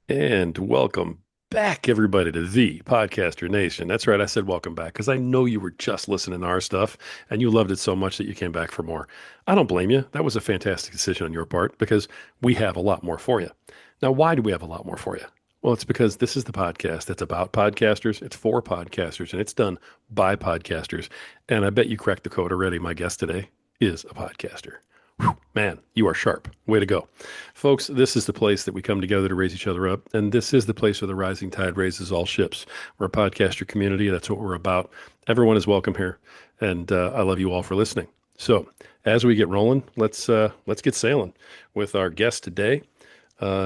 And welcome back, everybody, to the Podcaster Nation. That's right, I said welcome back because I know you were just listening to our stuff and you loved it so much that you came back for more. I don't blame you. That was a fantastic decision on your part because we have a lot more for you. Now, why do we have a lot more for you? Well, it's because this is the podcast that's about podcasters, it's for podcasters, and it's done by podcasters. And I bet you cracked the code already. My guest today is a podcaster. Whew, man, you are sharp. Way to go. Folks, this is the place that we come together to raise each other up. And this is the place where the rising tide raises all ships. We're a podcaster community. That's what we're about. Everyone is welcome here. And I love you all for listening. So as we get rolling, let's get sailing with our guest today.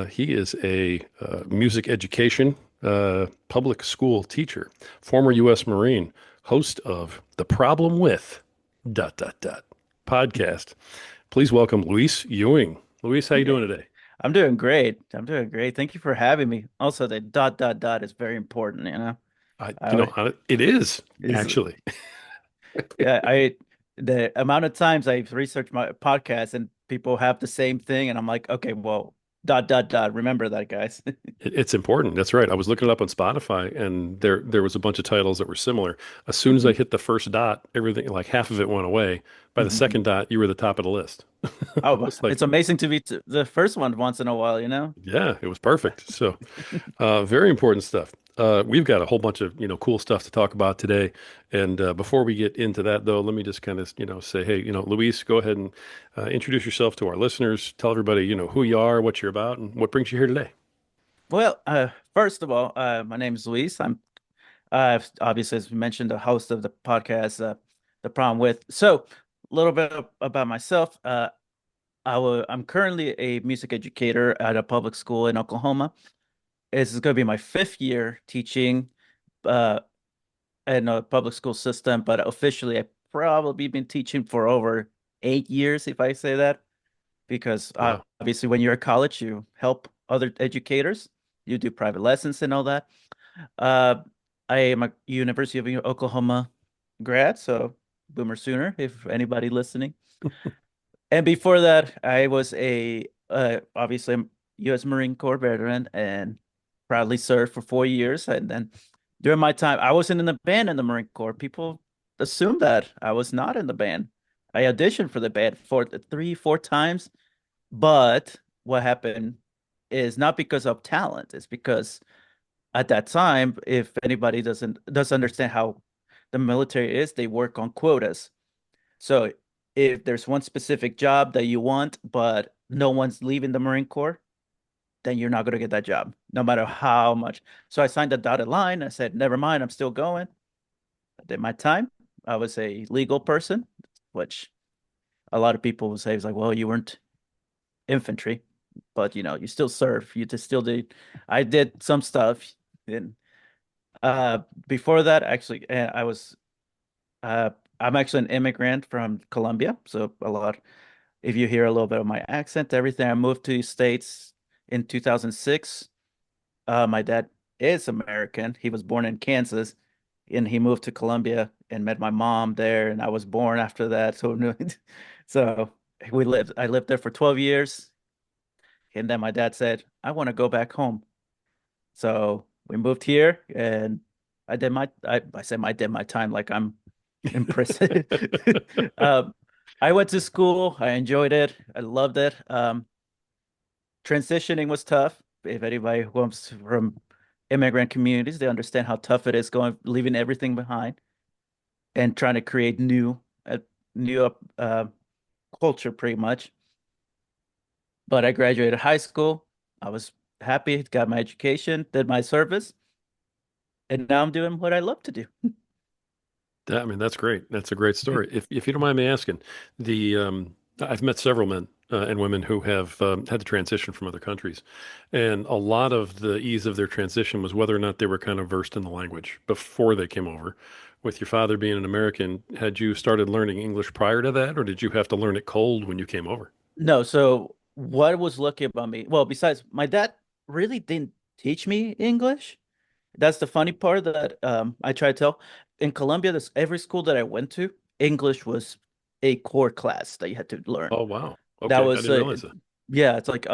He is a music education public school teacher, former U.S. Marine, host of The Problem With dot dot dot podcast. Please welcome Luis Ewing. Luis, how you doing Hey, today? I'm doing great. I'm doing great. Thank you for having me. Also, the dot dot dot is very important, you know. I It is is actually. yeah, I the amount of times I've researched my podcast and people have the same thing and I'm like, okay, well, dot dot dot. Remember that, guys. It's important. That's right. I was looking it up on Spotify, and there was a bunch of titles that were similar. As soon as I Mhm. hit the first dot, everything like half of it went away. By the Mhm. second dot, you were the top of the list. I Oh, was like, it's amazing to be the first one once in a while, you know? yeah, it was perfect. So, very important stuff. We've got a whole bunch of cool stuff to talk about today. And before we get into that, though, let me just kind of say, hey, Luis, go ahead and introduce yourself to our listeners. Tell everybody who you are, what you're about, and what brings you here today. Well, first of all, my name is Luis. I'm obviously, as we mentioned, the host of the podcast, The Problem With. So, a little bit about myself. I'm currently a music educator at a public school in Oklahoma. This is going to be my fifth year teaching uh, in a public school system, but officially, I've probably been teaching for over 8 years, if I say that, because Wow. obviously, when you're at college, you help other educators, you do private lessons and all that. Uh, I am a University of Oklahoma grad, so Boomer Sooner, if anybody listening. And before that, I was a obviously a U.S. Marine Corps veteran and proudly served for 4 years. And then during my time, I wasn't in the band in the Marine Corps. People assumed that I was not in the band. I auditioned for the band for three, four times, but what happened is not because of talent. It's because at that time, if anybody does understand how the military is, they work on quotas. So if there's one specific job that you want, but no one's leaving the Marine Corps, then you're not going to get that job, no matter how much. So I signed a dotted line. I said, never mind, I'm still going. I did my time. I was a legal person, which a lot of people will say is like, well, you weren't infantry, but you still serve. You just still did. I did some stuff. And before that, actually, I was uh, I'm actually an immigrant from Colombia, so a lot. If you hear a little bit of my accent, everything, I moved to the States in 2006. My dad is American. He was born in Kansas and he moved to Colombia and met my mom there. And I was born after that. So, so I lived there for 12 years. And then my dad said, I want to go back home. So we moved here and I said I did my time like I'm in prison. Um, I went to school. I enjoyed it. I loved it. Transitioning was tough. If anybody comes from immigrant communities, they understand how tough it is leaving everything behind and trying to create new culture pretty much. But I graduated high school. I was happy, got my education, did my service, and now I'm doing what I love to do. I mean, that's great. That's a great story. If you don't mind me asking, the I've met several men and women who have had to transition from other countries, and a lot of the ease of their transition was whether or not they were kind of versed in the language before they came over. With your father being an American, had you started learning English prior to that, or did you have to learn it cold when you came over? No, so what was lucky about me? Well, besides my dad really didn't teach me English. That's the funny part that I try to tell. In Colombia, every school that I went to, English was a core class that you had to learn. Oh, wow. That Okay, I was didn't realize that. yeah, it's like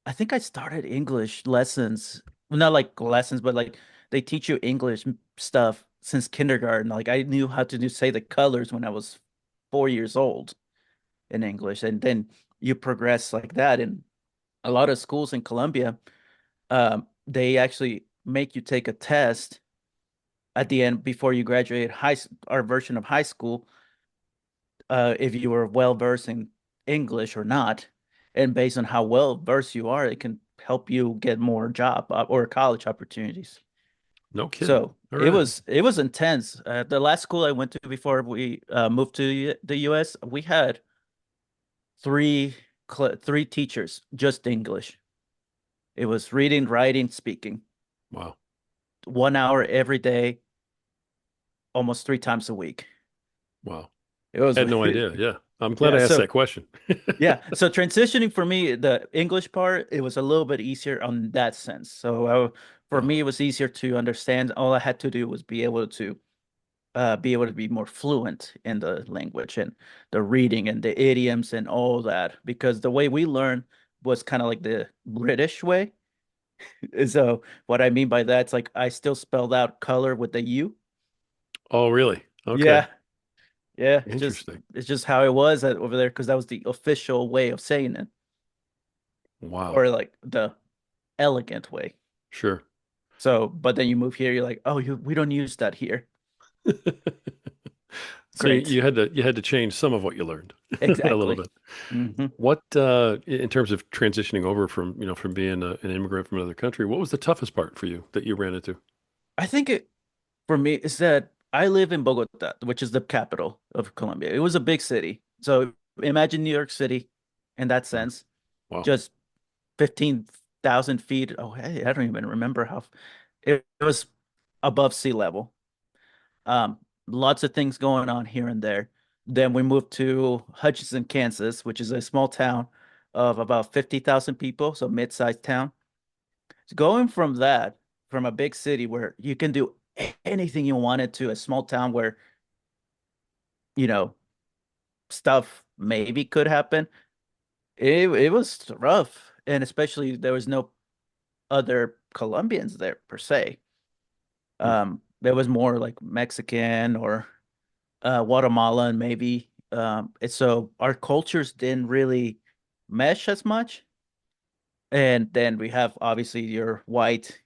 I think I started English lessons, well, not like lessons, but like they teach you English stuff since kindergarten. Like I knew how to do say the colors when I was 4 years old in English, and then you progress like that. And a lot of schools in Colombia, they actually make you take a test at the end before you graduate our version of high school, if you were well versed in English or not. And based on how well versed you are, it can help you get more job or college opportunities. No kidding. So All it right. was intense. The last school I went to before we moved to the US, we had three teachers, just English. It was reading, writing, speaking, Wow. 1 hour every day, almost 3 times a week. Wow. It was, Had no idea. Yeah. I'm glad yeah. I asked So that question. yeah, so transitioning for me, the English part, it was a little bit easier on that sense. So for Wow. me, it was easier to understand. All I had to do was be able to be more fluent in the language and the reading and the idioms and all that. Because the way we learn was kind of like the British way. So what I mean by that, it's like I still spelled out color with the U. Oh, really? Okay. Yeah, yeah. Interesting. It's just how it was over there because that was the official way of saying it, Wow. or like the elegant way. Sure. So, but then you move here, you're like, oh, we don't use that here. So Great. you had to change some of what you learned a little Exactly. bit. hmm What in terms of transitioning over from, from being an immigrant from another country, what was the toughest part for you that you ran into? I think it for me is that I live in Bogota, which is the capital of Colombia. It was a big city. So imagine New York City in that Mhm. sense, Wow. just 15,000 feet. Oh, hey, I don't even remember it was above sea level. Lots of things going on here and there. Then we moved to Hutchinson, Kansas, which is a small town of about 50,000 people, so mid-sized town. So going from that, from a big city where you can do anything you wanted to a small town where, you know, stuff maybe could happen, it was rough. And especially there was no other Colombians there per se. Hmm. There was more like Mexican or Guatemalan maybe. And so our cultures didn't really mesh as much. And then we have obviously your white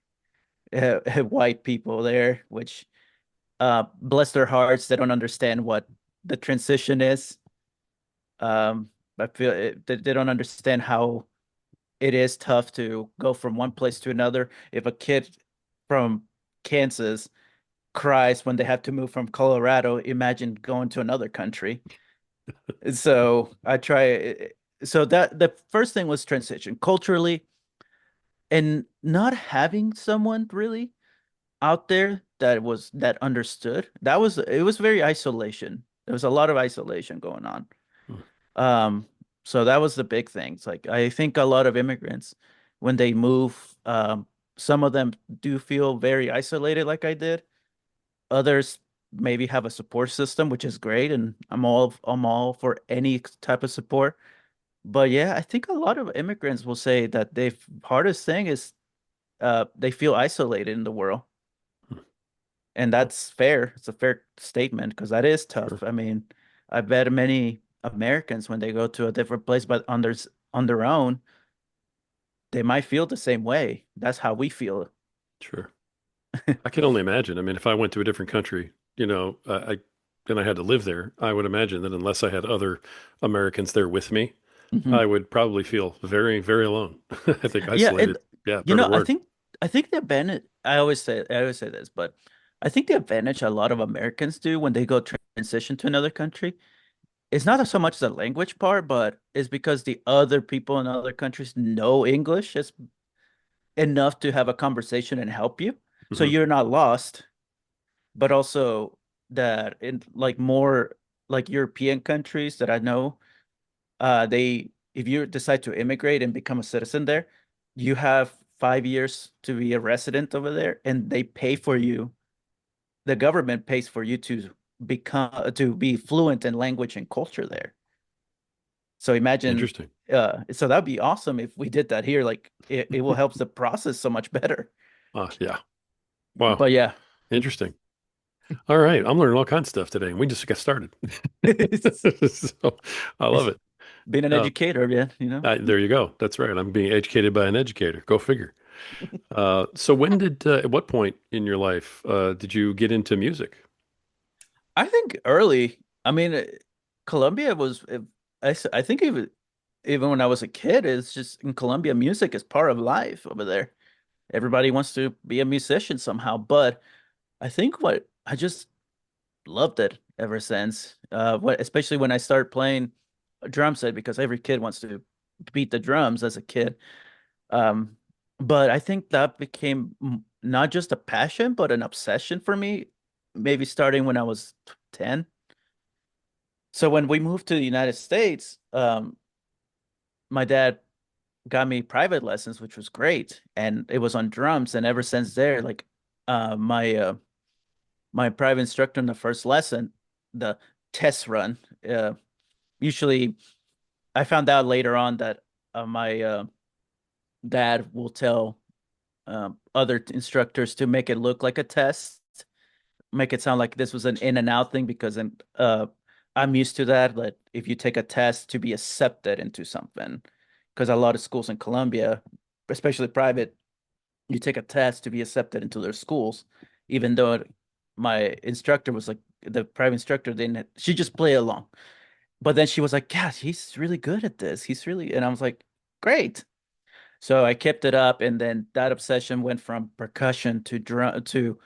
people there, which bless their hearts, they don't understand what the transition is. Um, I feel they don't understand how it is tough to go from one place to another. If a kid from Kansas cries when they have to move from Colorado, imagine going to another country. So I try. So that the first thing was transition culturally and not having someone really out there that understood. It was very isolation. There was a lot of isolation going on. Hmm. Um, so that was the big thing. It's like I think a lot of immigrants when they move, some of them do feel very isolated like I did. Others maybe have a support system, which is great, and I'm all for any type of support. But yeah, I think a lot of immigrants will say that the hardest thing is they feel isolated in the world. And Wow. that's fair. It's a fair statement because that is tough. Sure. I mean, I bet many Americans when they go to a different place, but on their own, they might feel the same way. That's how we feel. Sure. I can only imagine. I mean, if I went to a different country, and I had to live there, I would imagine that unless I had other Americans there with me, Mhm. I would probably feel very, very alone. I think Yeah, and isolated. Yeah, you perfect know, word. I think the advantage I always say this, but I think the advantage a lot of Americans do when they go transition to another country is not so much the language part, but is because the other people in other countries know English is enough to have a conversation and help you. So Hmm. you're not lost, but also that in like more like European countries that I know, they if you decide to immigrate and become a citizen there, you have 5 years to be a resident over there, and they pay for you. The government pays for you to be fluent in language and culture there. So imagine Interesting. So that'd be awesome if we did that here. Like it will help the process so much better. Yeah. Wow. But yeah, Interesting. All right. I'm learning all kinds of stuff today, and we just got started. it's, So I love it's it. being an Uh, educator, man, you know. there you go. That's right. I'm being educated by an educator. Go figure. So when at what point in your life, did you get into music? I think early. I mean, Colombia was. I think even when I was a kid, it's just in Colombia, music is part of life over there. Everybody wants to be a musician somehow, but I think what I just loved it ever since. Especially when I started playing a drum set because every kid wants to beat the drums as a kid. Um, but I think that became not just a passion, but an obsession for me, maybe starting when I was 10. So when we moved to the United States, my dad got me private lessons, which was great, and it was on drums. And ever since there, like my private instructor in the first lesson, the test run, usually I found out later on that my dad will tell other instructors to make it look like a test, make it sound like this was an in and out thing because I'm used to that. That if you take a test to be accepted into something, because a lot of schools in Colombia, especially private, you take a test to be accepted into their schools, even though my instructor was like the private instructor didn't, she just play along. But then she was like, "Gosh, he's really good at this. He's really," and I was like, "Great." So I kept it up, and then that obsession went from percussion to drum to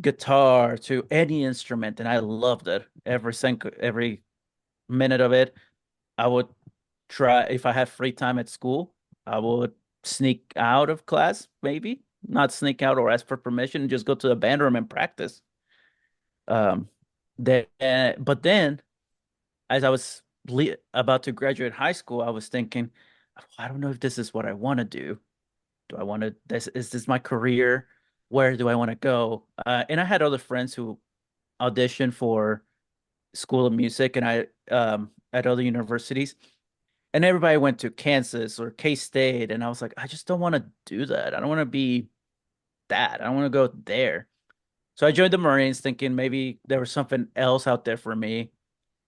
guitar to any instrument, and I loved it. Every minute of it. I would try if I had free time at school, I would sneak out of class, maybe not sneak out or ask for permission, and just go to the band room and practice. Um, but then as I was about to graduate high school, I was thinking, I don't know if this is what I want to do. Do I want to, this is this my career? Where do I want to go? And I had other friends who auditioned for School of Music and I at other universities. And everybody went to Kansas or K-State. And I was like, I just don't want to do that. I don't want to be that. I don't want to go there. So I joined the Marines thinking maybe there was something else out there for me.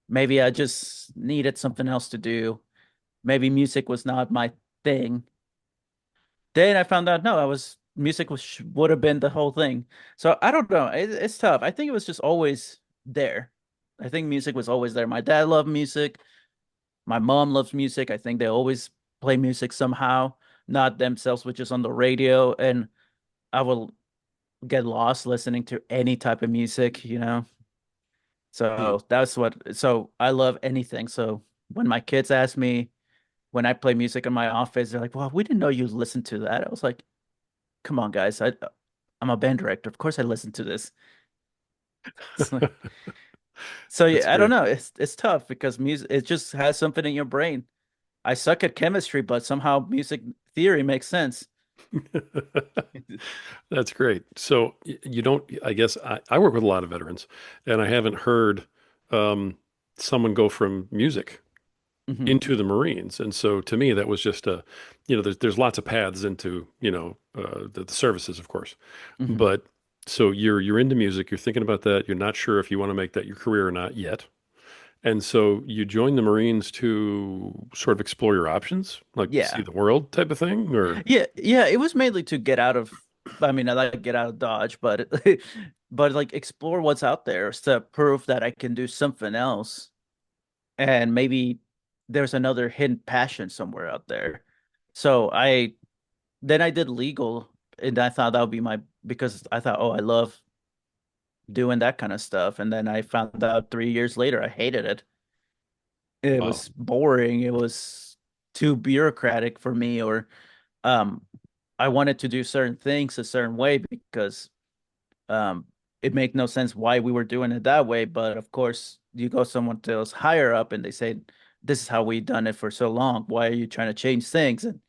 Maybe I just needed something else to do. Maybe music was not my thing. Then I found out no, I was music was would have been the whole thing. So I don't know. It's tough. I think it was just always there. I think music was always there. My dad loved music. My mom loves music. I think they always play music somehow, not themselves, which is on the radio. And I will get lost listening to any type of music, you know? Hmm. So that's what, so I love anything. So when my kids ask me when I play music in my office, they're like, well, we didn't know you listened to that. I was like, come on, guys. I'm a band director. Of course I listen to this. It's like, so That's yeah, I don't great. know. It's tough because music, it just has something in your brain. I suck at chemistry, but somehow music theory makes sense. That's great. So you don't, I guess I work with a lot of veterans, and I haven't heard um, someone go from music Hmm. into the Marines. And so to me, that was just there's lots of paths into, the services, of course. Hmm. But so you're into music, you're thinking about that, you're not sure if you want to make that your career or not yet. And so you join the Marines to sort of explore your options, like see Yeah. the world type of thing, or Yeah. Yeah. It was mainly to get out of, I mean, I like to get out of Dodge, but, but like explore what's out there to prove that I can do something else. And maybe there's another hidden passion somewhere out there. So then I did legal and I thought that would be because I thought, oh, I love doing that kind of stuff. And then I found out 3 years later, I hated it. It wow, was boring. It was too bureaucratic for me, or um, I wanted to do certain things a certain way because um, it made no sense why we were doing it that way. But of course, you go someone else higher up and they say, this is how we've done it for so long. Why are you trying to change things? And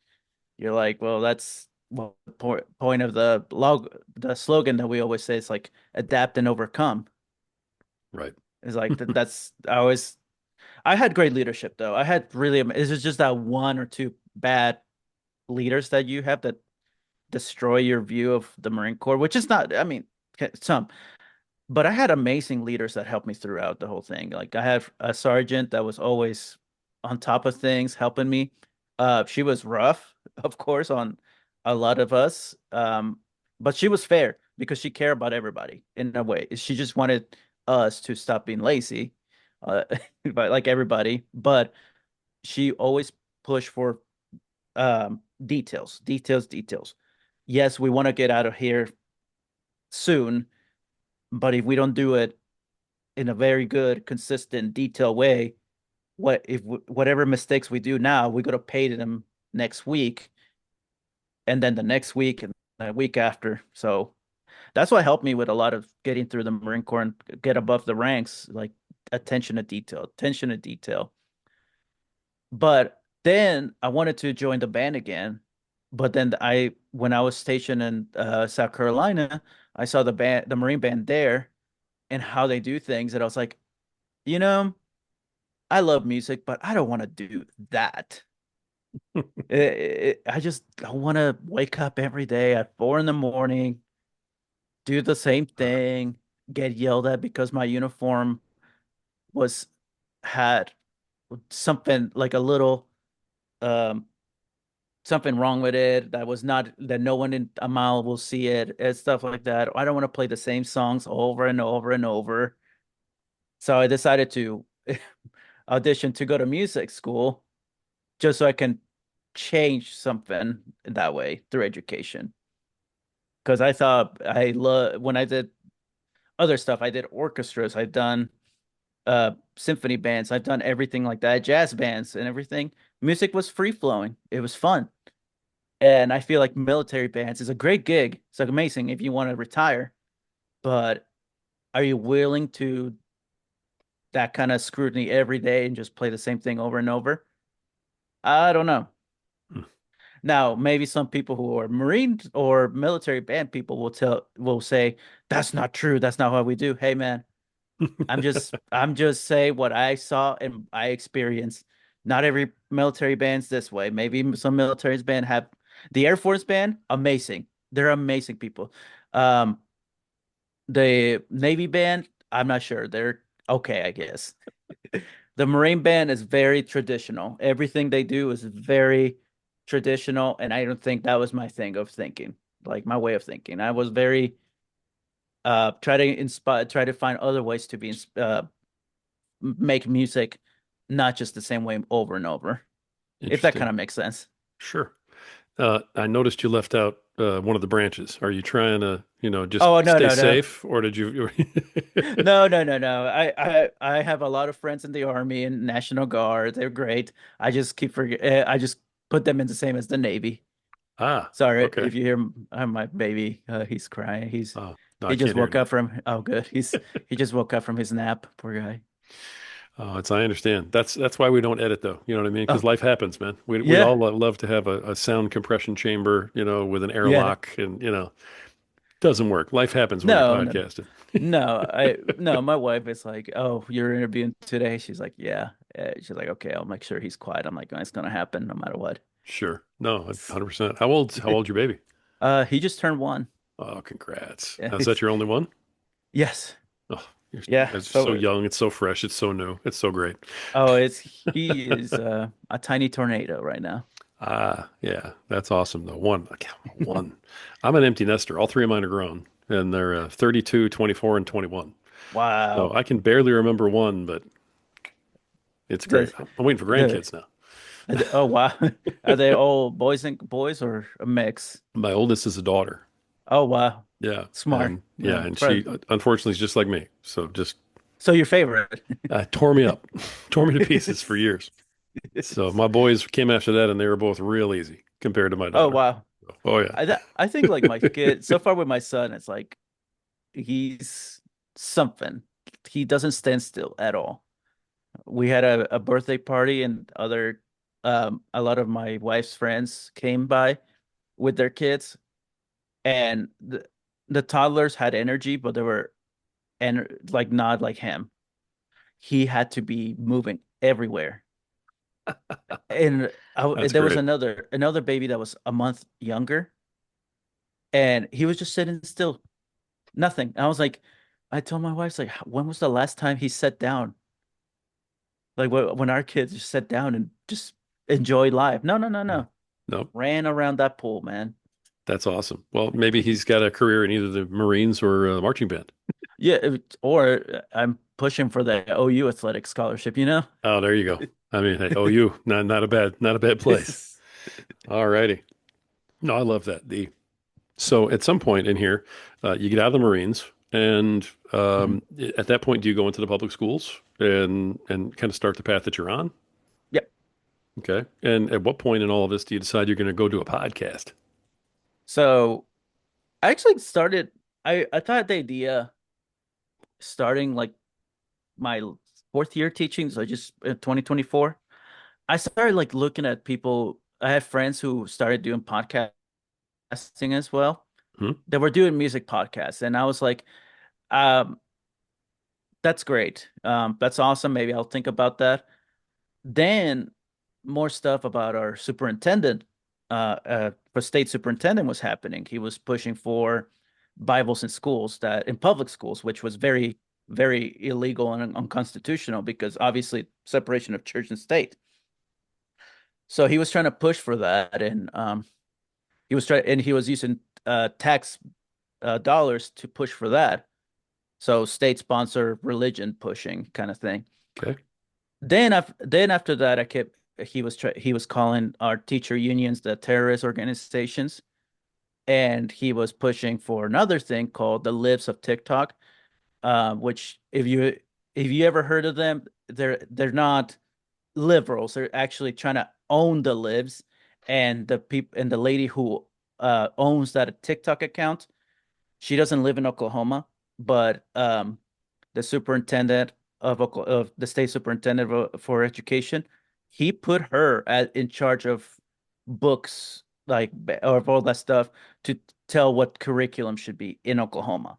you're like, well, that's well, the point of the slogan that we always say is like adapt and overcome. right. It's like that's I always I had great leadership though. I had really, it's just that one or two bad leaders that you have that destroy your view of the Marine Corps, which is not, I mean, some, but I had amazing leaders that helped me throughout the whole thing. Like I had a sergeant that was always on top of things, helping me. She was rough, of course, on a lot of us. But she was fair because she cared about everybody in a way. She just wanted us to stop being lazy, uh, but like everybody. But she always pushed for details, details, details. Yes, we want to get out of here soon, but if we don't do it in a very good, consistent, detailed way, whatever mistakes we do now, we got to pay them next week, and then the next week, and the week after. So that's what helped me with a lot of getting through the Marine Corps and get above the ranks, like attention to detail, attention to detail. But then I wanted to join the band again. But then when I was stationed in South Carolina, I saw the Marine band there and how they do things, and I was like, you know, I love music, but I don't want to do that. I want to wake up every day at 4 in the morning, do the same thing, get yelled at because my uniform was had something like a little um something wrong with it that was not that no one in a mile will see it and stuff like that. I don't want to play the same songs over and over and over. So I decided to audition to go to music school just so I can change something that way through education. Because I thought I love when I did other stuff, I did orchestras, I've done symphony bands, I've done everything like that, jazz bands and everything. Music was free flowing. It was fun. And I feel like military bands is a great gig. It's like amazing if you want to retire, but are you willing to that kind of scrutiny every day and just play the same thing over and over? I don't know. Now, maybe some people who are Marine or military band people will say that's not true. That's not what we do. Hey man, I'm just saying what I saw and I experienced. Not every military band's this way. Maybe some military's band have the Air Force band, amazing. They're amazing people. Um, the Navy band, I'm not sure. They're okay, I guess. The Marine band is very traditional. Everything they do is very traditional, and I don't think that was my thing of thinking, like my way of thinking. I was very try to find other ways to make music, not just the same way over and over. If that kind Interesting. of makes sense. Sure. I noticed you left out one of the branches. Are you trying to, just Oh no stay no no safe, or did you? no no no no. I have a lot of friends in the Army and National Guard. They're great. I just keep forget. I just put them in the same as the Navy. Ah, Sorry okay. if you hear my baby. He's crying. Oh, no, I He just can't hear woke it. up from. Oh, good. He just woke up from his nap. Poor guy. I understand. That's why we don't edit though. You know what I mean? Because Oh life happens, man. We'd yeah all love to have a sound compression chamber, with an yeah. airlock, and doesn't work. Life happens when you're No no podcasting. no. No. My wife is like, oh, you're interviewing today. She's like, yeah. She's like, okay, I'll make sure he's quiet. I'm like, oh, it's gonna happen no matter what. Sure. No, 100%. How old's your baby? He just turned 1. Oh, congrats. Yeah, Now, is that your only one? yes. Oh, you Yeah. guys are so So, young. It's so fresh. It's so new. It's so great. oh, he is a tiny tornado right now. Ah, yeah, that's awesome though. One. I'm an empty nester. All three of mine are grown, and they're 32, 24, and 21. So Wow. I can barely remember one, but it's great. The I'm waiting for the grandkids now. oh wow. Are they all boys or a mix? My oldest is a daughter. Oh wow. Yeah, Smart. and yeah, and she Fred. unfortunately is just like me. So just So your favorite? tore me up, tore me to pieces for years. So my boys came after that, and they were both real easy compared to my Oh daughter. wow. Oh yeah, I think like my kid so far with my son, it's like he's something. He doesn't stand still at all. We had a birthday party and a lot of my wife's friends came by with their kids and the toddlers had energy, but they were and like not like him. He had to be moving everywhere. And That's there was great. another baby that was a month younger, and he was just sitting still, nothing. I was like, I told my wife, like, when was the last time he sat down? Like when our kids just sat down and just enjoyed life. No, no, no, Mm. no. Nope. Ran around that pool, man. That's awesome. Well, maybe he's got a career in either the Marines or the marching band. Yeah, or I'm pushing for the OU athletic scholarship, you know? Oh, there you go. I mean, hey, OU, not a bad place. All righty. No, I love that. The So at some point in here, you get out of the Marines, and Mhm. at that point, do you go into the public schools and kind of start the path that you're on? Yep. Okay. And at what point in all of this do you decide you're going to go do a podcast? So I actually started, I thought the idea starting like my fourth year teaching, so just 2024, I started like looking at people. I had friends who started doing podcasting as well. Hmm? They were doing music podcasts, and I was like, um, that's great. That's awesome. Maybe I'll think about that. Then more stuff about our superintendent, for state superintendent was happening. He was pushing for Bibles in schools, that in public schools, which was very, very illegal and unconstitutional because obviously separation of church and state. So he was trying to push for that, and he was using tax dollars to push for that. So state sponsor religion pushing kind of thing. Okay. Then after that, he was calling our teacher unions the terrorist organizations, and he was pushing for another thing called the Libs of TikTok, which if you ever heard of them, they're not liberals. They're actually trying to own the libs, and the lady who owns that TikTok account, she doesn't live in Oklahoma, but the superintendent of the state superintendent for education, he put her in charge of books, like of all that stuff, to tell what curriculum should be in Oklahoma,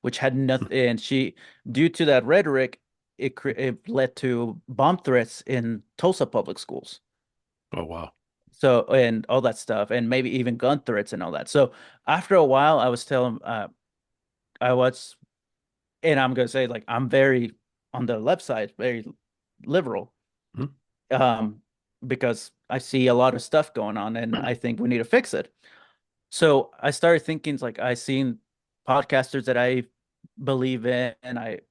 which had nothing. And due to that rhetoric, it led to bomb threats in Tulsa public schools. Oh, wow. So, and all that stuff, and maybe even gun threats and all that. So after a while, I was telling, I was, and I'm gonna say, like, I'm very on the left side, very liberal, Hmm? um, because I see a lot of stuff going on, and I think we need to fix it. So I started thinking, like, I seen podcasters that I believe in, and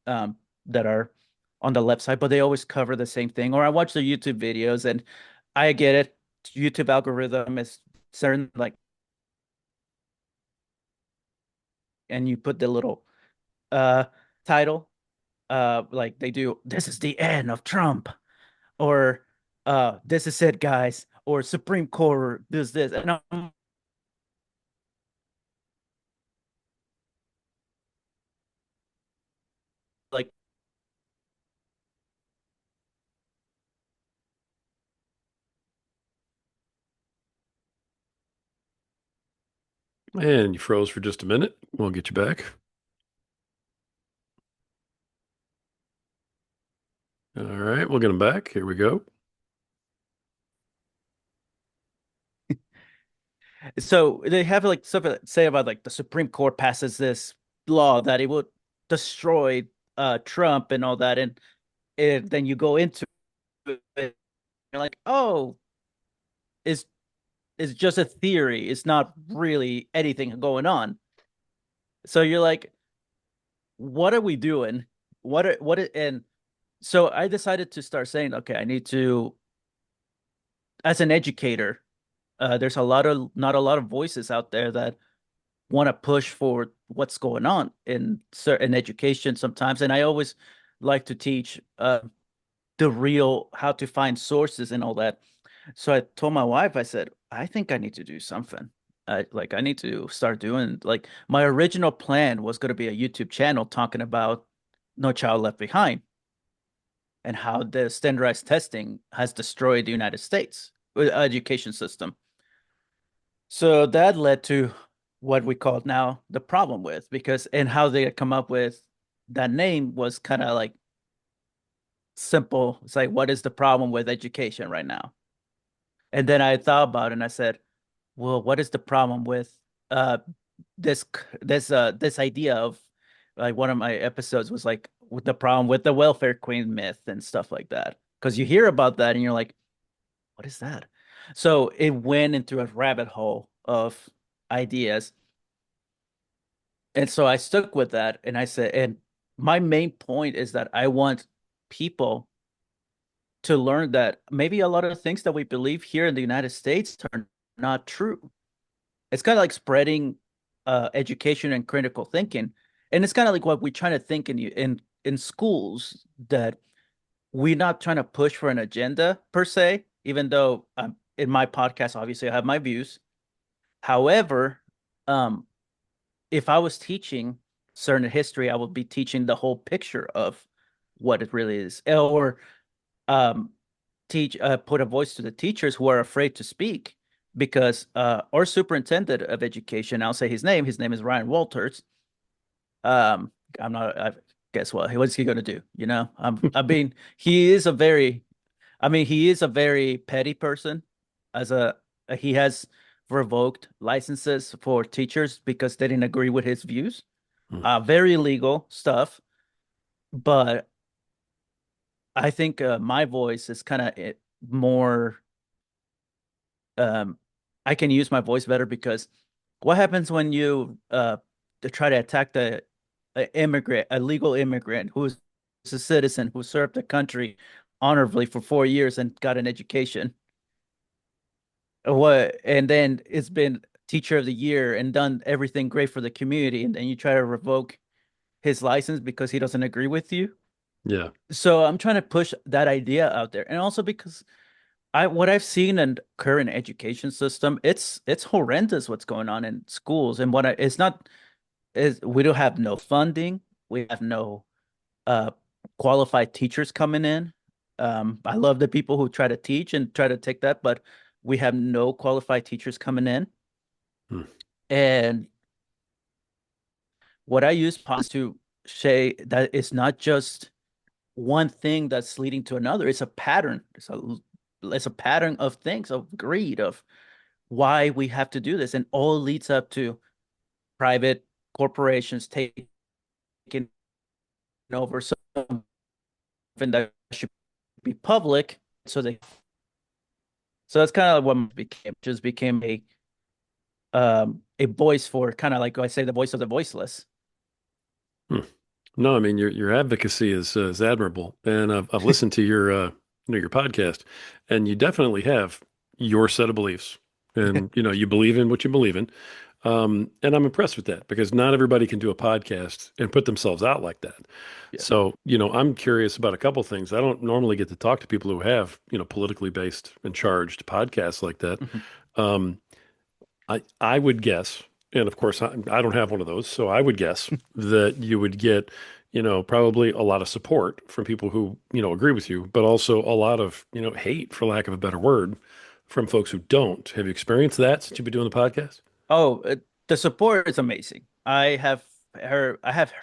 that are on the left side, but they always cover the same thing. Or I watch their YouTube videos, and I get it. YouTube algorithm is certain, like, and you put the little uh title, like they do, this is the end of Trump, or this is it, guys, or Supreme Court does this, and I'm like, And you froze for just a minute. We'll get you back. All right. We'll get him back. Here we go. so they have like stuff that say about like the Supreme Court passes this law that it would destroy Trump and all that, and then you go into it, you're like, oh, it's it's just a theory. It's not really anything going on. So you're like, what are we doing? And so I decided to start saying, okay, I need to, as an educator, there's not a lot of voices out there that want to push for what's going on in certain education sometimes. And I always like to teach the real, how to find sources and all that. So I told my wife, I said, I think I need to do something. I need to start doing, like, my original plan was going to be a YouTube channel talking about No Child Left Behind and how the standardized testing has destroyed the United States education system. So that led to what we call now the problem with, because and how they had come up with that name was kind of like simple. It's like, what is the problem with education right now? And then I thought about it and I said, well, what is the problem with uh this idea of, like, one of my episodes was like with the problem with the welfare queen myth and stuff like that. Because you hear about that and you're like, what is that? So it went into a rabbit hole of ideas. And so I stuck with that and I said, and my main point is that I want people to learn that maybe a lot of things that we believe here in the United States are not true. It's kind of like spreading education and critical thinking. And it's kind of like what we're trying to think in schools, that we're not trying to push for an agenda per se, even though in my podcast, obviously I have my views. However, um, if I was teaching certain history, I would be teaching the whole picture of what it really is, or um, teach put a voice to the teachers who are afraid to speak, because our superintendent of education, I'll say his name is Ryan Walters. Um, I'm not. Guess what? What's he gonna do? I mean, he is a very petty person. As a He has revoked licenses for teachers because they didn't agree with his views. Hmm. Very illegal stuff. But I think my voice is kind of more. Um, I can use my voice better, because what happens when you to try to attack a legal immigrant who's a citizen who served the country honorably for 4 years and got an education? And then it's been teacher of the year and done everything great for the community, and then you try to revoke his license because he doesn't agree with you. Yeah. So I'm trying to push that idea out there, and also because what I've seen in current education system, it's horrendous what's going on in schools. And it's not is we don't have no funding, we have no uh qualified teachers coming in. I love the people who try to teach and try to take that, but we have no qualified teachers coming in. Hmm. And what I use is to say that it's not just one thing that's leading to another. It's a pattern. It's a pattern of things, of greed, of why we have to do this, and all leads up to private corporations taking over something that should be public. So that's kind of what became a voice for, kind of like I say, the voice of the voiceless. Hmm. No, I mean your advocacy is admirable, and I've listened to your podcast, and you definitely have your set of beliefs, and you believe in what you believe in, and I'm impressed with that because not everybody can do a podcast and put themselves out like that. Yeah. So I'm curious about a couple things. I don't normally get to talk to people who have politically based and charged podcasts like that. Mhm. Um, I would guess, and of course I don't have one of those, so I would guess that you would get, probably a lot of support from people who, agree with you, but also a lot of, hate, for lack of a better word, from folks who don't. Have you experienced that since you've been doing the podcast? Oh, the support is amazing. I have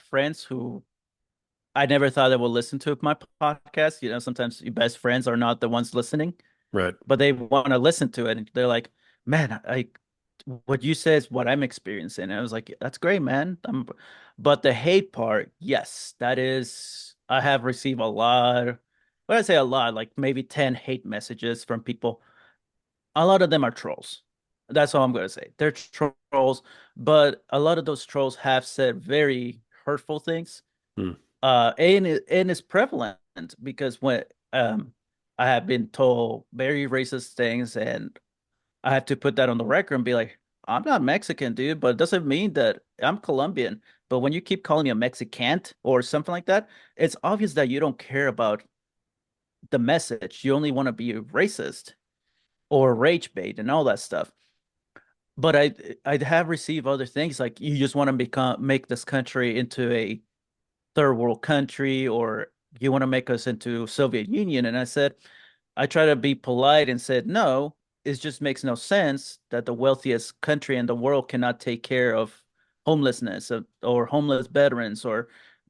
friends who I never thought they would listen to my podcast. Sometimes your best friends are not the ones listening, Right. but they want to listen to it, and they're like, "Man, what you say is what I'm experiencing." And I was like, "That's great, man." But the hate part, yes, that is. I have received a lot. When I say a lot, like maybe 10 hate messages from people. A lot of them are trolls. That's all I'm going to say. They're trolls, but a lot of those trolls have said very hurtful things. Hmm. And it's prevalent, because when I have been told very racist things, and I have to put that on the record and be like, I'm not Mexican, dude, but it doesn't mean that I'm Colombian. But when you keep calling me a Mexican or something like that, it's obvious that you don't care about the message. You only want to be racist or rage bait and all that stuff. But I'd have received other things, like, you just want to make this country into a third world country, or you want to make us into Soviet Union. And I try to be polite and said, no, it just makes no sense that the wealthiest country in the world cannot take care of homelessness, or homeless veterans, or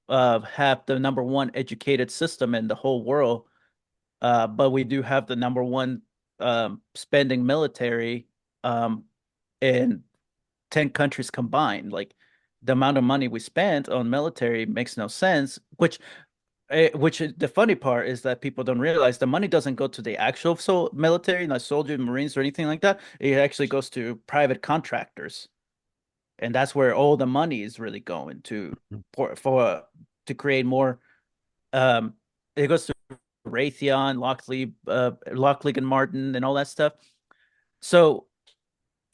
have the number one educated system in the whole world, but we do have the number one spending military um, in 10 countries combined. Like the amount of money we spent on military makes no sense, the funny part is that people don't realize the money doesn't go to the actual military, like soldiers, Marines, or anything like that. It actually goes to private contractors, and that's where all the money is really going to for to create more. Um, it goes to Raytheon, Lockheed and Martin, and all that stuff. So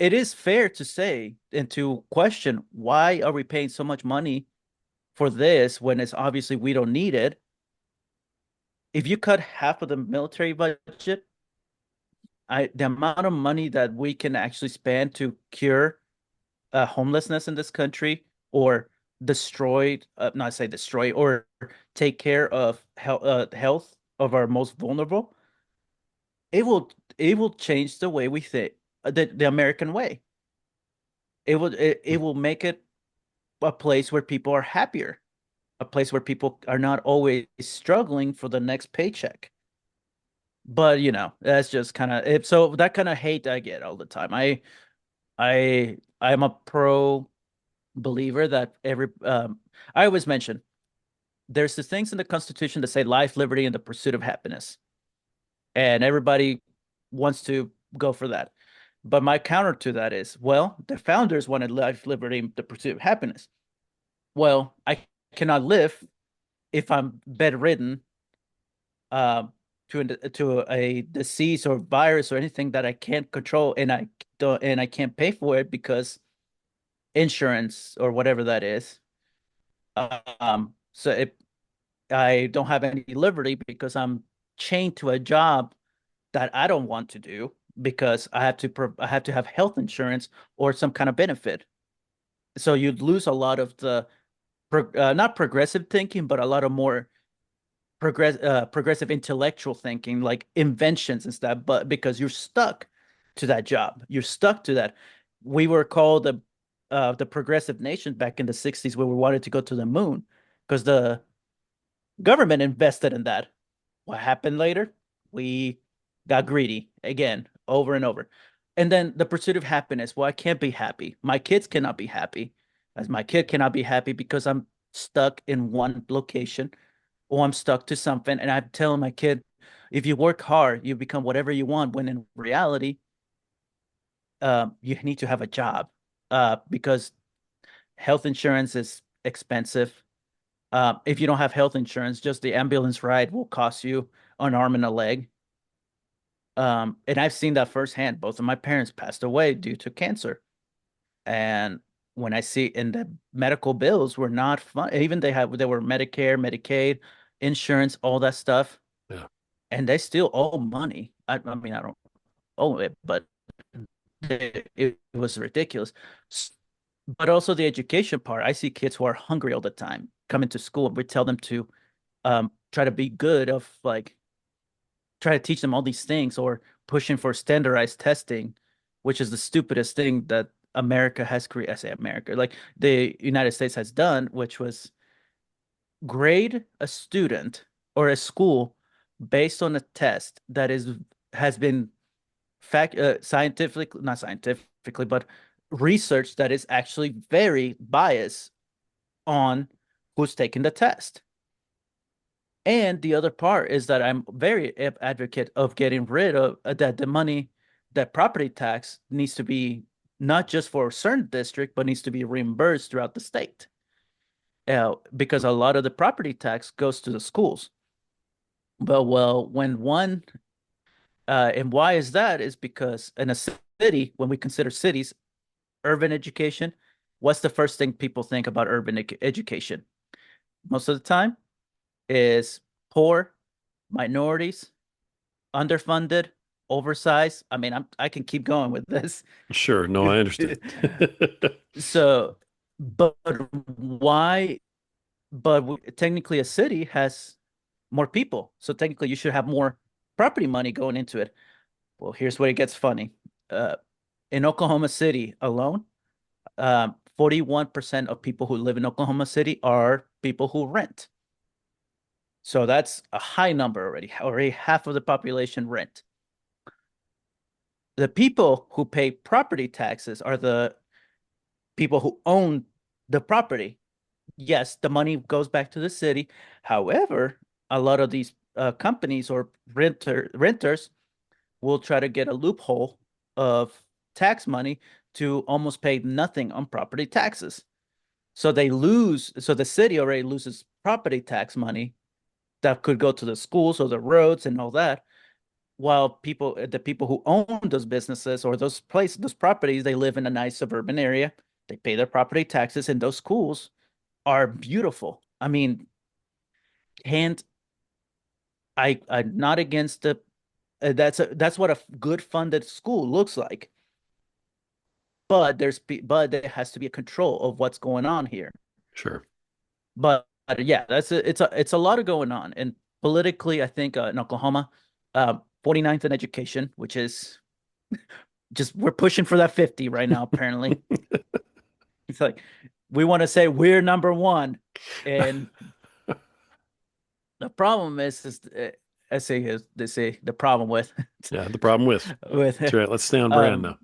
it is fair to say and to question why are we paying so much money for this when it's obviously we don't need it. If you cut half of the military budget, the amount of money that we can actually spend to cure homelessness in this country or not say destroy, or take care of health of our most vulnerable, it will change the way we think, the American way. It will make it a place where people are happier, a place where people are not always struggling for the next paycheck. But that's just kind of it. So that kind of hate I get all the time. I'm a pro believer that I always mention there's the things in the Constitution that say life, liberty, and the pursuit of happiness, and everybody wants to go for that. But my counter to that is, well, the founders wanted life, liberty, and the pursuit of happiness. Well, I cannot live if I'm bedridden, uh, to a disease or virus or anything that I can't control, and I can't pay for it because insurance or whatever that is. So I don't have any liberty because I'm chained to a job that I don't want to do because I have to have health insurance or some kind of benefit. So you'd lose a lot of the not progressive thinking, but a lot of more progressive intellectual thinking, like inventions and stuff. But because you're stuck to that job, you're stuck to that. We were called the progressive nation back in the 60s, where we wanted to go to the moon because the government invested in that. What happened later? We got greedy again, over and over. And then the pursuit of happiness. Well, I can't be happy. My kids cannot be happy, as my kid cannot be happy because I'm stuck in one location, or I'm stuck to something. And I'm telling my kid, if you work hard, you become whatever you want. When in reality, you need to have a job, because health insurance is expensive. If you don't have health insurance, just the ambulance ride will cost you an arm and a leg. And I've seen that firsthand. Both of my parents passed away due to cancer. And when I see in the medical bills were not fun, even they were Medicare, Medicaid, insurance, all that stuff, Yeah. and they still owe money. I mean, I don't owe it, but it was ridiculous. But also the education part. I see kids who are hungry all the time coming to school, and we tell them to try to be good, of like try to teach them all these things, or pushing for standardized testing, which is the stupidest thing that America has created. I say America, like the United States has done, which was grade a student or a school based on a test that has been scientifically, not scientifically, but research that is actually very biased on who's taking the test. And the other part is that I'm very advocate of getting rid of that the money, that property tax needs to be not just for a certain district, but needs to be reimbursed throughout the state. Because a lot of the property tax goes to the schools. But well, and why is that? Is because in a city, when we consider cities, urban education, what's the first thing people think about urban education? Most of the time is poor, minorities, underfunded, oversized. I mean, I can keep going with this. Sure. No, I understand. So, but why? Technically, a city has more people, so technically, you should have more property money going into it. Well, here's where it gets funny. Uh, in Oklahoma City alone, 41% of people who live in Oklahoma City are people who rent. So that's a high number already. Already half of the population rent. The people who pay property taxes are the people who own the property. Yes, the money goes back to the city. However, a lot of these companies or renters will try to get a loophole of tax money to almost pay nothing on property taxes. So they lose, so the city already loses property tax money that could go to the schools or the roads and all that. While the people who own those businesses or those places, those properties, they live in a nice suburban area. They pay their property taxes, and those schools are beautiful. I mean, and I'm not against the that's what a good funded school looks like. But there has to be a control of what's going on here. Sure. Yeah, it's a lot of going on. And politically, I think in Oklahoma, 49th in education, which is just we're pushing for that 50 right now, apparently. It's like we want to say we're number one. And the problem is I say is they say the problem with Yeah, the problem with. with That's right. Let's stay on brand um now.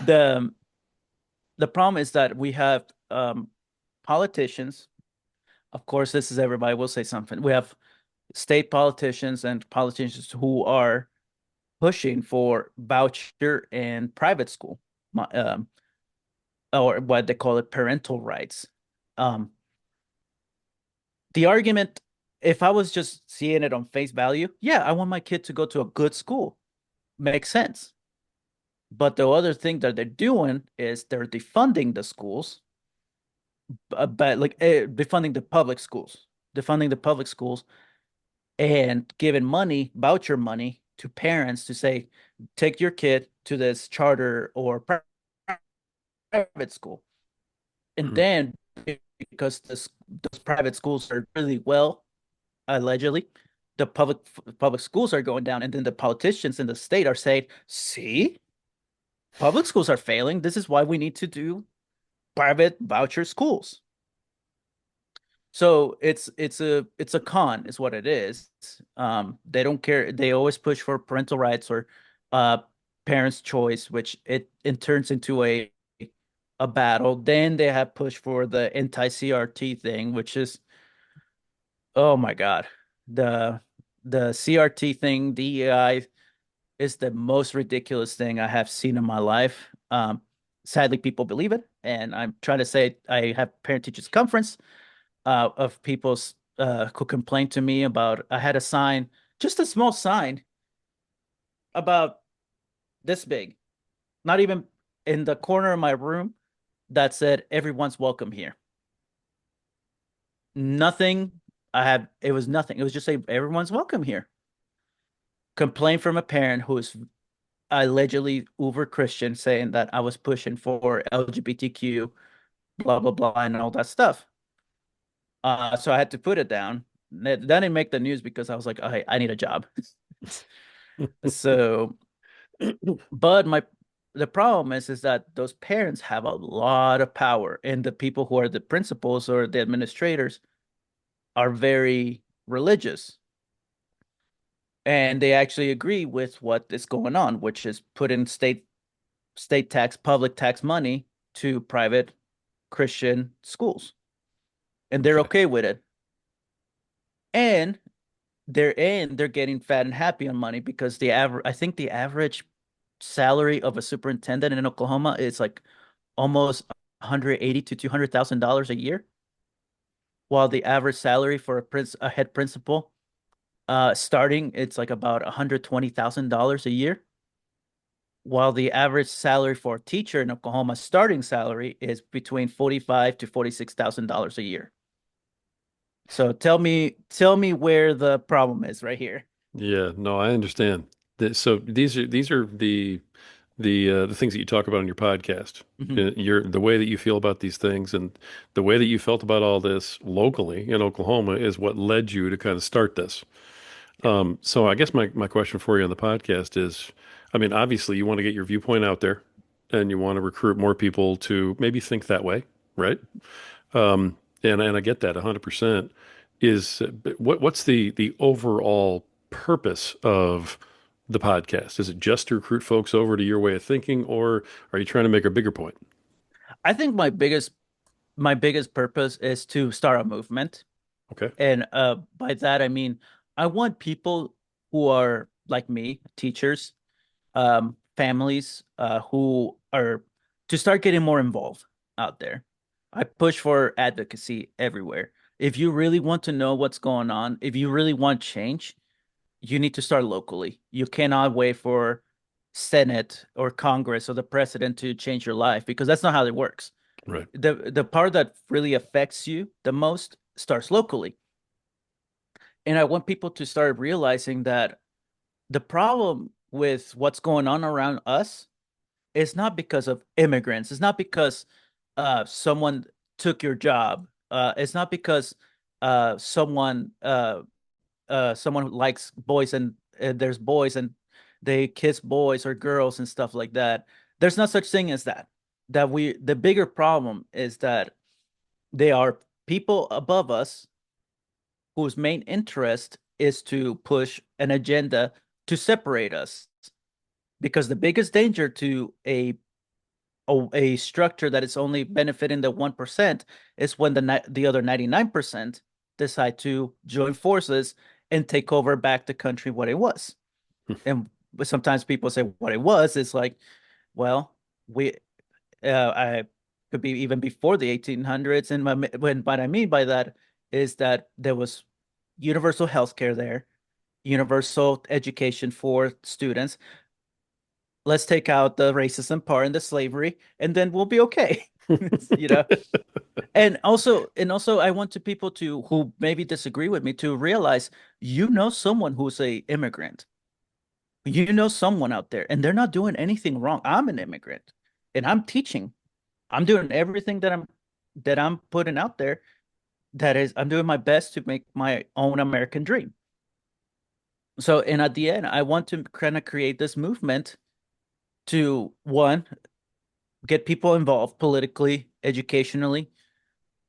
the the problem is that we have politicians. Of course, this is everybody will say something. We have state politicians and politicians who are pushing for voucher and private school, or what they call it, parental rights. Um, the argument, if I was just seeing it on face value, yeah, I want my kid to go to a good school. Makes sense. But the other thing that they're doing is they're defunding the schools, but like defunding the public schools, and giving money, voucher money to parents to say, take your kid to this charter or private school. And Mhm. then because those private schools are really well, allegedly, the public schools are going down, and then the politicians in the state are saying, see, public schools are failing. This is why we need to do private voucher schools. So it's a con is what it is. They don't care. They always push for parental rights or uh parents' choice, which it turns into a battle. Then they have pushed for the anti-CRT thing, which is, oh my God. The the CRT thing, DEI, is the most ridiculous thing I have seen in my life. Sadly, people believe it, and I'm trying to say I have parent teachers conference of people who complained to me about I had a sign, just a small sign about this big, not even in the corner of my room, that said everyone's welcome here. Nothing. It was nothing. It was just say everyone's welcome here. Complaint from a parent who is allegedly uber Christian, saying that I was pushing for LGBTQ, blah blah blah, and all that stuff. So I had to put it down. That didn't make the news because I was like, I need a job. So, but the problem is that those parents have a lot of power, and the people who are the principals or the administrators are very religious, and they actually agree with what is going on, which is put in state tax, public tax money to private Christian schools, and they're Okay. okay with it. And they're getting fat and happy on money because I think the average salary of a superintendent in Oklahoma is like almost 180 to $200,000 a year, while the average salary for a head principal starting it's like about $120,000 a year, while the average salary for a teacher in Oklahoma starting salary is between 45 to $46,000 a year. So tell me where the problem is right here. Yeah, no, I understand. So these are the things that you talk about on your podcast. Mhm. Your the way that you feel about these things and the way that you felt about all this locally in Oklahoma is what led you to kind of start this. Yeah. So I guess my question for you on the podcast is, I mean, obviously you want to get your viewpoint out there. and you want to recruit more people to maybe think that way, right? And I get that 100%. Is what's the overall purpose of the podcast? Is it just to recruit folks over to your way of thinking, or are you trying to make a bigger point? I think my biggest purpose is to start a movement. Okay. And by that I mean I want people who are like me, teachers, families, who are to start getting more involved out there. I push for advocacy everywhere. If you really want to know what's going on, if you really want change, you need to start locally. You cannot wait for Senate or Congress or the president to change your life because that's not how it works. Right. The part that really affects you the most starts locally. And I want people to start realizing that the problem with what's going on around us is not because of immigrants. It's not because someone took your job. It's not because someone who likes boys and there's boys and they kiss boys or girls and stuff like that. There's no such thing as that. The bigger problem is that they are people above us whose main interest is to push an agenda to separate us. Because the biggest danger to a structure that is only benefiting the 1% is when the other 99% decide to join forces and take over back the country what it was. And sometimes people say what it was is like, well, we I could be even before the 1800s. And what I mean by that is that there was universal health care there, universal education for students. Let's take out the racism part and the slavery, and then we'll be okay. you know. And also, I want to people to who maybe disagree with me to realize someone who's a immigrant. Someone out there, and they're not doing anything wrong. I'm an immigrant, and I'm teaching. I'm doing everything that I'm putting out there. That is, I'm doing my best to make my own American dream. So, and at the end, I want to kind of create this movement to one, get people involved politically, educationally,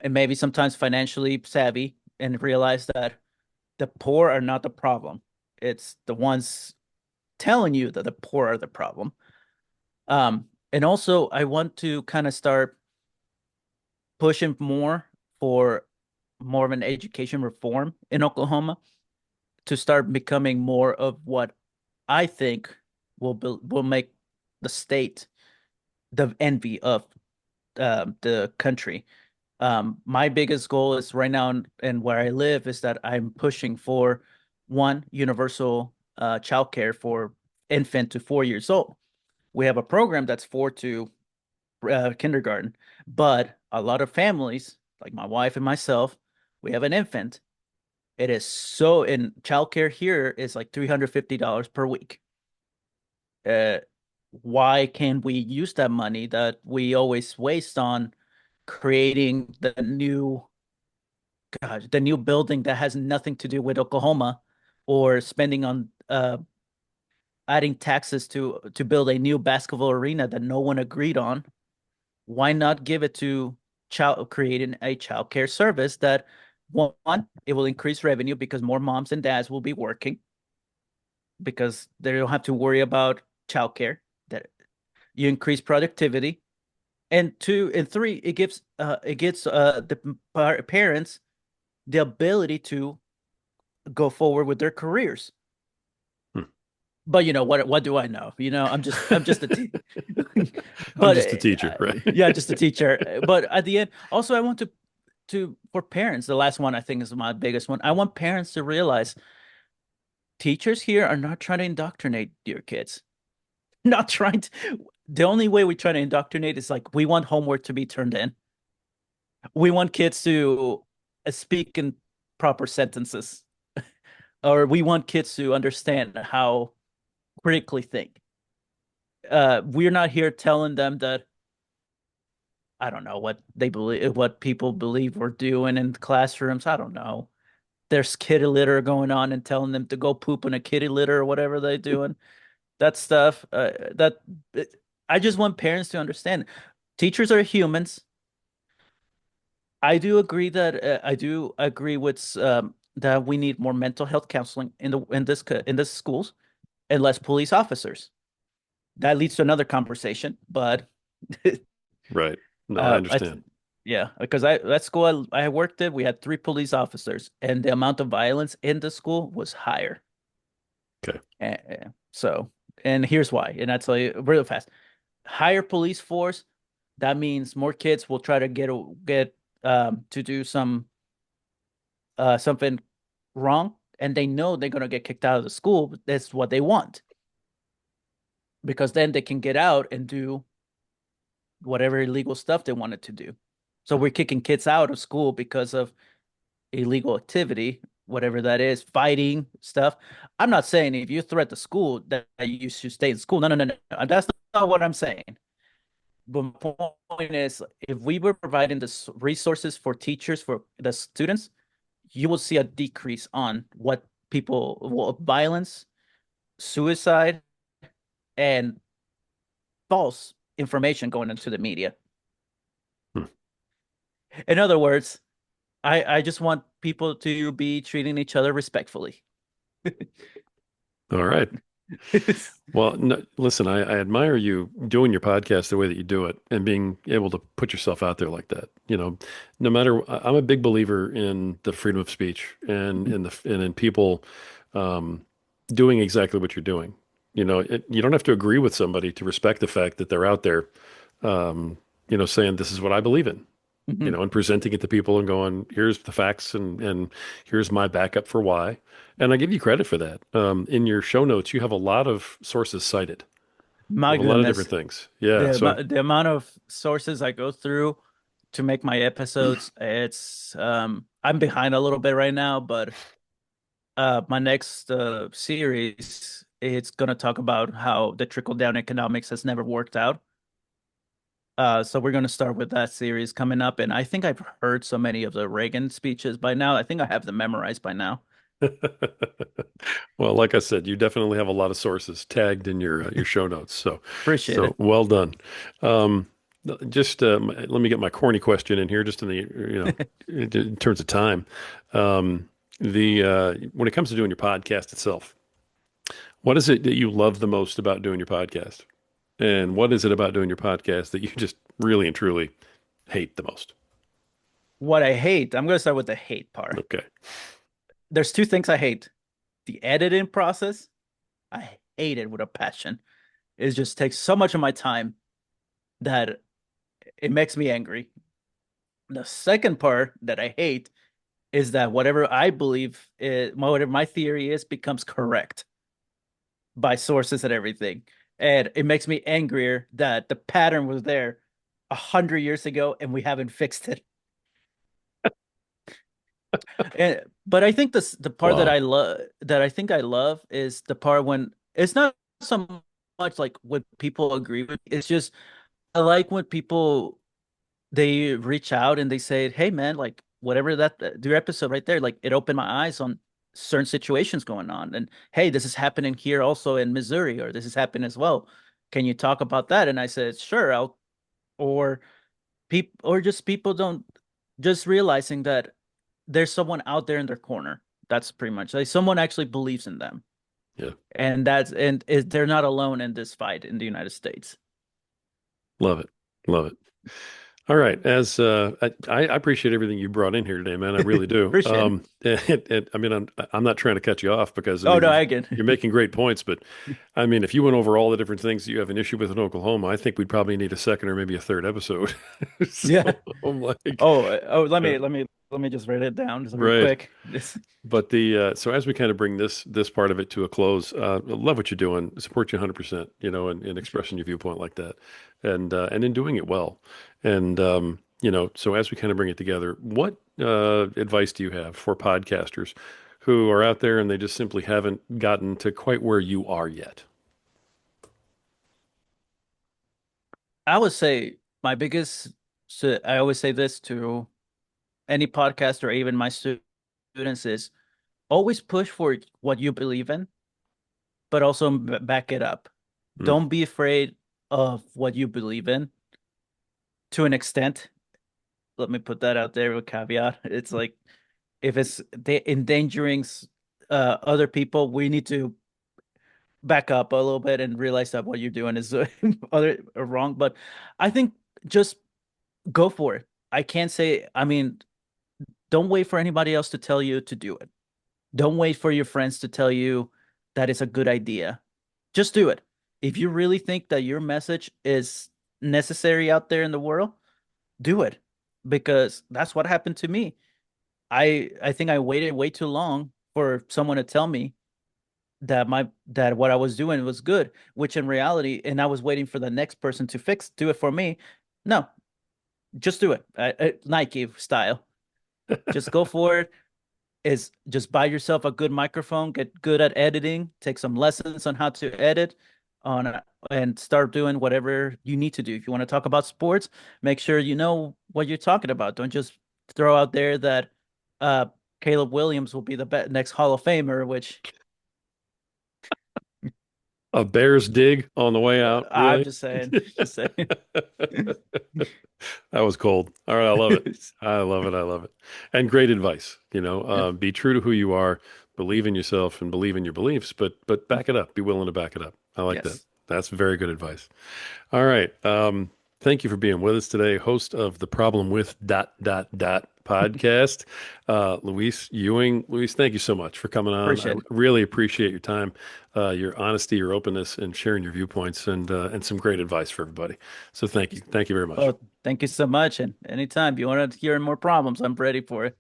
and maybe sometimes financially savvy and realize that the poor are not the problem. It's the ones telling you that the poor are the problem. And also I want to kind of start pushing more for more of an education reform in Oklahoma to start becoming more of what I think will make the state the envy of the country. My biggest goal is right now and where I live is that I'm pushing for one universal childcare for infant to 4 years old. We have a program that's four to kindergarten, but a lot of families, like my wife and myself, we have an infant. It is so in childcare here is like $350 per week. Uh, why can't we use that money that we always waste on creating the new building that has nothing to do with Oklahoma, or spending on adding taxes to build a new basketball arena that no one agreed on? Why not give it to creating a child care service that one, it will increase revenue because more moms and dads will be working because they don't have to worry about child care. That you increase productivity, and two and three, it gives the parents the ability to go forward with their careers. Hmm. But what do I know? I'm just a I'm but just a teacher, right? yeah, just a teacher. But at the end, also I want to for parents, the last one I think is my biggest one. I want parents to realize teachers here are not trying to indoctrinate your kids. Not trying to. The only way we try to indoctrinate is like we want homework to be turned in. We want kids to speak in proper sentences, or we want kids to understand how critically think. We're not here telling them that I don't know what they believe, what people believe we're doing in classrooms. I don't know. There's kitty litter going on and telling them to go poop in a kitty litter or whatever they're doing. That stuff. I just want parents to understand teachers are humans. I do agree with that we need more mental health counseling in this schools and less police officers. That leads to another conversation, but Right. No, I I understand. yeah, because I that school I worked at, we had three police officers, and the amount of violence in the school was higher. Okay. So, and here's why, and I tell you real fast: higher police force, that means more kids will try to get to do something wrong, and they know they're gonna get kicked out of the school. But that's what they want because then they can get out and do whatever illegal stuff they wanted to do. So we're kicking kids out of school because of illegal activity, whatever that is, fighting stuff. I'm not saying if you threat the school that you should stay in school. No, no, no, no. That's not what I'm saying. But my point is, if we were providing the resources for teachers for the students, you will see a decrease on what people, well, violence, suicide, and false information going into the media. Hmm. In other words, I just want people to be treating each other respectfully. All right. Well, no, listen, I admire you doing your podcast the way that you do it and being able to put yourself out there like that. No matter, I'm a big believer in the freedom of speech and in people um, doing exactly what you're doing. You don't have to agree with somebody to respect the fact that they're out there, saying this is what I believe in. Mhm. And presenting it to people and going, here's the facts and here's my backup for why. And I give you credit for that. In your show notes, you have a lot of sources cited. You My have a lot of goodness, different things. Yeah. So, the amount of sources I go through to make my episodes, it's I'm behind a little bit right now, but my next series it's gonna talk about how the trickle down economics has never worked out. So we're gonna start with that series coming up, and I think I've heard so many of the Reagan speeches by now. I think I have them memorized by now. well, like I said, you definitely have a lot of sources tagged in your show notes. So, Appreciate so it. well done. Um, just let me get my corny question in here, just in the in terms of time. The when it comes to doing your podcast itself, what is it that you love the most about doing your podcast? And what is it about doing your podcast that you just really and truly hate the most? What I hate, I'm gonna start with the hate part. Okay. There's two things I hate. The editing process, I hate it with a passion. It just takes so much of my time that it makes me angry. The second part that I hate is that whatever I believe whatever my theory is becomes correct by sources and everything. And it makes me angrier that the pattern was there 100 years ago and we haven't fixed it. But I think the part that Wow. I think I love is the part when it's not so much like what people agree with. It's just I like when people they reach out and they say, "Hey, man, like whatever your episode right there, like it opened my eyes on certain situations going on, and hey, this is happening here also in Missouri, or this is happening as well. Can you talk about that?" And I said, "Sure, I'll." Or or just people don't just realizing that there's someone out there in their corner. That's pretty much like someone actually believes in them, Yeah. and they're not alone in this fight in the United States. Love it. Love it. All right. As I appreciate everything you brought in here today, man. I really do. Appreciate it. I mean, I'm not trying to cut you off because I Oh mean no, I get you're making great points, but I mean, if you went over all the different things that you have an issue with in Oklahoma, I think we'd probably need a second or maybe a third episode. yeah. So I'm like, Oh, uh, let me just write it down just real right. quick. This But the so as we kind of bring this part of it to a close, I love what you're doing. Support you 100%. In appreciate. expressing your viewpoint like that, and in doing it well. And so as we kind of bring it together, what advice do you have for podcasters who are out there and they just simply haven't gotten to quite where you are yet? I would say my biggest. So I always say this to any podcast or even my students is always push for what you believe in, but also back it up. Mm, Don't be afraid. of what you believe in to an extent. Let me put that out there with caveat. It's like if it's endangering other people, we need to back up a little bit and realize that what you're doing is other wrong. But I think just go for it. I can't say, I mean, don't wait for anybody else to tell you to do it. Don't wait for your friends to tell you that it's a good idea. Just do it. If you really think that your message is necessary out there in the world, do it. Because that's what happened to me. I think I waited way too long for someone to tell me that what I was doing was good, which in reality, and I was waiting for the next person to do it for me. No, just do it. Nike style. Just go for it. Is just buy yourself a good microphone, get good at editing, take some lessons on how to edit on and start doing whatever you need to do. If you want to talk about sports, make sure you know what you're talking about. Don't just throw out there that uh Caleb Williams will be the next Hall of Famer, which A bear's dig on the way out, I'm really? just saying, just saying. That was cold. All right, I love it. I love it. I love it. And great advice. Yeah. Be true to who you are, believe in yourself, and believe in your beliefs, but back it up. Be willing to back it up. I like that. Yes. That's very good advice. All right. Thank you for being with us today. Host of the Problem with dot dot dot podcast, Luis Ewing. Luis, thank you so much for coming on. I Appreciate it. really appreciate your time, your honesty, your openness, and sharing your viewpoints and some great advice for everybody. So thank you. Thank you very much. Well, thank you so much. And anytime you want to hear more problems, I'm ready for it.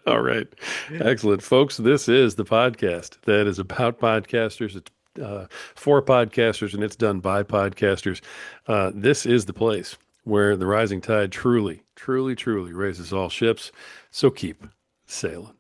All right. Excellent. Folks, this is the podcast that is about podcasters. It's for podcasters and it's done by podcasters. This is the place where the rising tide truly, truly, truly raises all ships. So keep sailing.